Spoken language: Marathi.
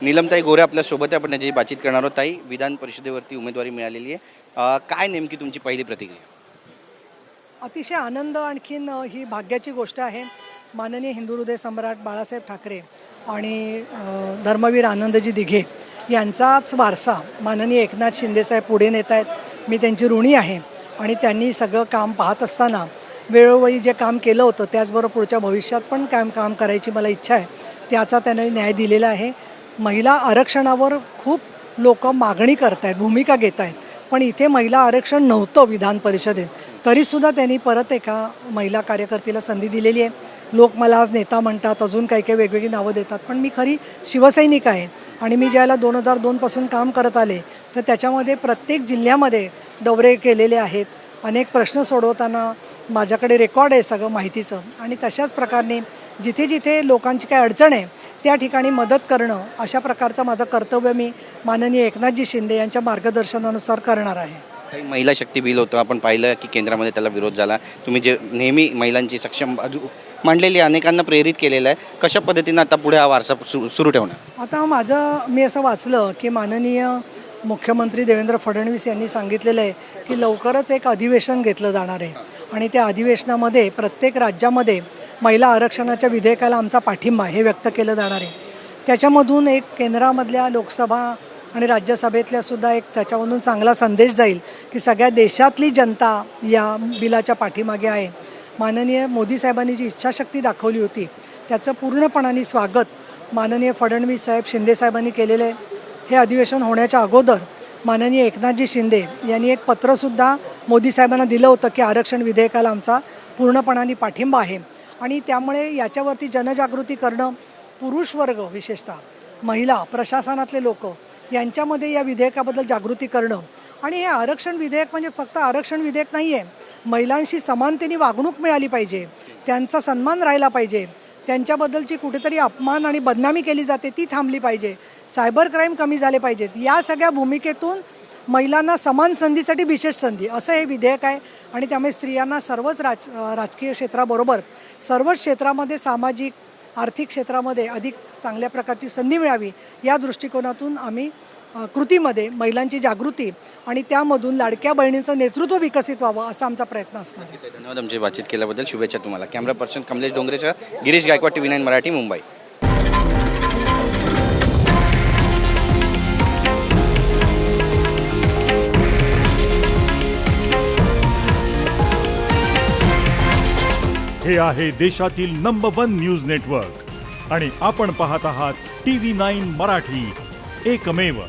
नीलमताई गोरे आपल्या सोबत आहे. आपण त्याची बातचीत करणार आहोत. ताई, विधान परिषदेवरती उमेदवारी मिळालेली आहे. काय नेमकी तुमची पहिली प्रतिक्रिया? अतिशय आनंद, आणखीन ही भाग्याची गोष्ट आहे. माननीय हिंदू हृदय सम्राट बाळासाहेब ठाकरे आणि धर्मवीर आनंदजी दिघे यांचाच वारसा माननीय एकनाथ शिंदेसाहेब पुढे नेत आहेत. मी त्यांची ऋणी आहे आणि त्यांनी सगळं काम पाहत असताना वेळोवेळी जे काम केलं होतं त्याचबरोबर पुढच्या भविष्यात पण काम करायची मला इच्छा आहे. त्याचा त्याने न्याय दिलेला आहे. महिला आरक्षणावर खूप लोक मागणी करत आहेत, भूमिका घेत आहेत, पण इथे महिला आरक्षण नव्हतं विधान परिषदेत. तरीसुद्धा त्यांनी परत एका महिला कार्यकर्तीला संधी दिलेली आहे. लोक मला आज नेता म्हणतात, अजून काही काही वेगवेगळी नावं देतात, पण मी खरी शिवसैनिक आहे. आणि मी ज्याला 2002पासून काम करत आले तर त्याच्यामध्ये प्रत्येक जिल्ह्यामध्ये दौरे केलेले आहेत. अनेक प्रश्न सोडवताना माझ्याकडे रेकॉर्ड आहे सगळं माहितीचं. आणि तशाच प्रकारे जिथे जिथे लोकांची काय अडचण आहे त्या ठिकाणी मदत करणं, अशा प्रकारचं माझं कर्तव्य मी माननीय एकनाथजी शिंदे यांच्या मार्गदर्शनानुसार करणार आहे. काही महिला शक्ती बिल होतं, आपण पाहिलं की केंद्रामध्ये त्याला विरोध झाला. तुम्ही जे नेहमी महिलांची सक्षम बाजू मांडलेली, अनेकांना प्रेरित केलेलं आहे. कशा पद्धतीनं आता पुढे हा वारसा सुरू ठेवणार? आता मी असं वाचलं की माननीय मुख्यमंत्री देवेंद्र फडणवीस यांनी सांगितलेलं आहे की लवकरच एक अधिवेशन घेतलं जाणार आहे आणि त्या अधिवेशनामध्ये प्रत्येक राज्यामध्ये महिला आरक्षणाच्या विधेयकाला आमचा पाठिंबा हे व्यक्त केलं जाणार आहे. त्याच्यामधून एक केंद्रामधल्या लोकसभा आणि राज्यसभेतल्यासुद्धा एक त्याच्यामधून चांगला संदेश जाईल की सगळ्या देशातली जनता या बिलाच्या पाठीमागे आहे. माननीय मोदी साहेबांनी जी इच्छाशक्ती दाखवली होती त्याचं पूर्णपणाने स्वागत माननीय फडणवीस साहेब, शिंदे साहेबांनी केलेलं आहे. हे अधिवेशन होण्याच्या अगोदर माननीय एकनाथजी शिंदे यांनी एक पत्रसुद्धा मोदी साहेबांना दिलं होतं की आरक्षण विधेयकाला आमचा पूर्णपणाने पाठिंबा आहे. आणि त्यामुळे याच्यावरती जनजागृती करणं, पुरुष वर्ग विशेषतः महिला, प्रशासनातले लोक यांच्यामध्ये या विधेयकाबद्दल जागृती करणं. आणि हे आरक्षण विधेयक म्हणजे फक्त आरक्षण विधेयक नाही आहे. महिलांशी समानतेने वागणूक मिळाली पाहिजे, त्यांचा सन्मान राहिला पाहिजे, त्यांच्याबद्दलची कुठेतरी अपमान आणि बदनामी केली जाते ती थांबली पाहिजे, सायबर क्राईम कमी झाले पाहिजेत. या सगळ्या भूमिकेतून महिलांना समान संधीसाठी विशेष संधी असं हे विधेयक आहे. आणि त्यामुळे स्त्रियांना सर्वच राजकीय क्षेत्राबरोबर सर्वच क्षेत्रामध्ये, सामाजिक आर्थिक क्षेत्रामध्ये अधिक चांगल्या प्रकारची संधी मिळावी या दृष्टिकोनातून आम्ही कृतीमध्ये महिलांची जागृती आणि त्यामधून लाडक्या बहिणींचं नेतृत्व विकसित व्हावं असा आमचा प्रयत्न असणार आहे. धन्यवाद आमची बातचीत केल्याबद्दल. शुभेच्छा तुम्हाला. कॅमेरा पर्सन कमलेश डोंगरेसह गिरीश गायकवाड, TV9 मराठी, मुंबई. हे आहे देशातील नंबर 1 न्यूज नेटवर्क आणि आपण पाहत आहात TV9 मराठी, एकमेव.